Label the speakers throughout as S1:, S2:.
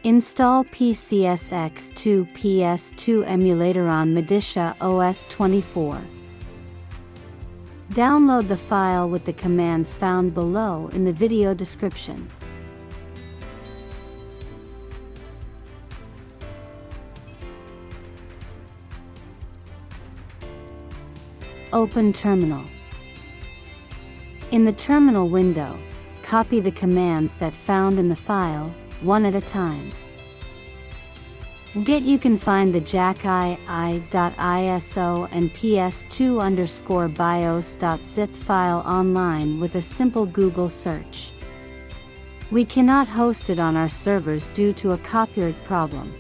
S1: Install PCSX2 PS2 emulator on MODICIA OS 24. Download the file with the commands found below in the video description. Open Terminal. In the terminal window, copy the commands that found in the file, one at a time. You can find the jacki.iso and ps2_bios.zip file online with a simple Google search. We cannot host it on our servers due to a copyright problem.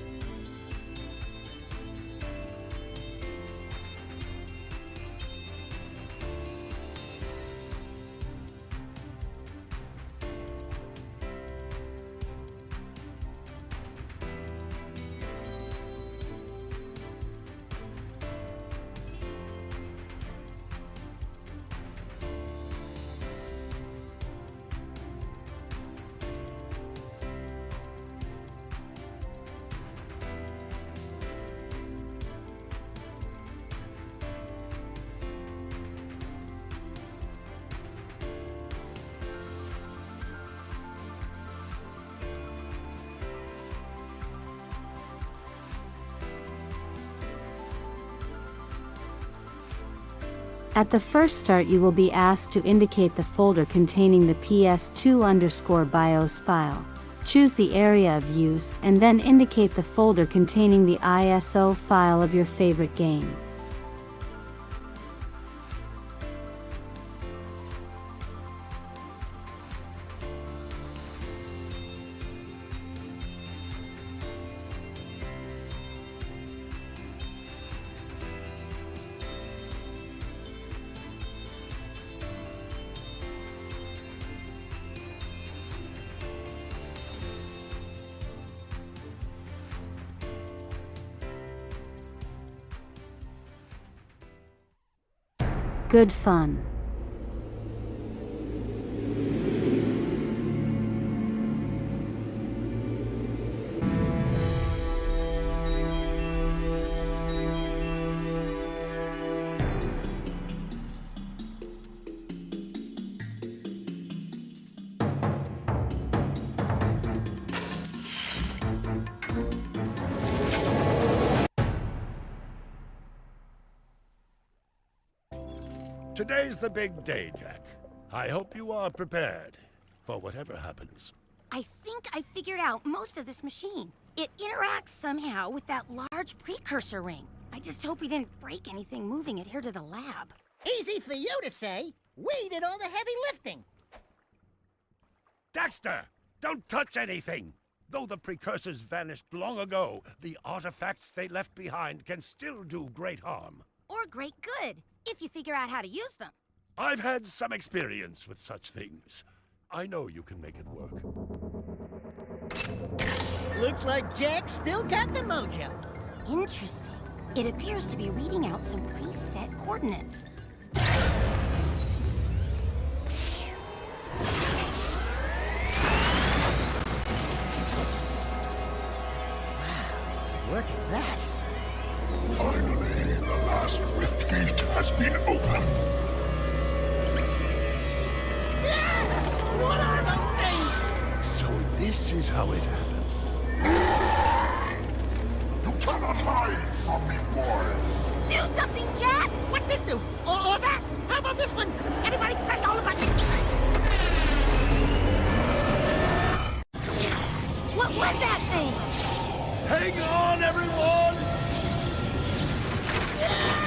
S1: At the first start, you will be asked to indicate the folder containing the ps2_bios file. Choose the area of use and then indicate the folder containing the ISO file of your favorite game. Good fun.
S2: Today's the big day, Jack. I hope you are prepared for whatever happens.
S3: I think I figured out most of this machine. It interacts somehow with that large precursor ring. I just hope we didn't break anything moving it here to the lab.
S4: Easy for you to say. We did all the heavy lifting.
S2: Dexter, don't touch anything! Though the precursors vanished long ago, the artifacts they left behind can still do great harm.
S3: Or great good, if you figure out how to use them.
S2: I've had some experience with such things. I know you can make it work.
S4: Looks like Jack still got the mojo.
S3: Interesting. It appears to be reading out some preset coordinates.
S4: Wow, look at that.
S5: Finally, the last rift gate has been opened.
S4: What are those things?
S2: So this is how it happened.
S5: You cannot hide from me, boy.
S3: Do something, Jack!
S4: What's this do? Or that? How about this one? Anybody press all the buttons?
S3: What was that thing?
S2: Hang on, everyone!
S4: Yeah!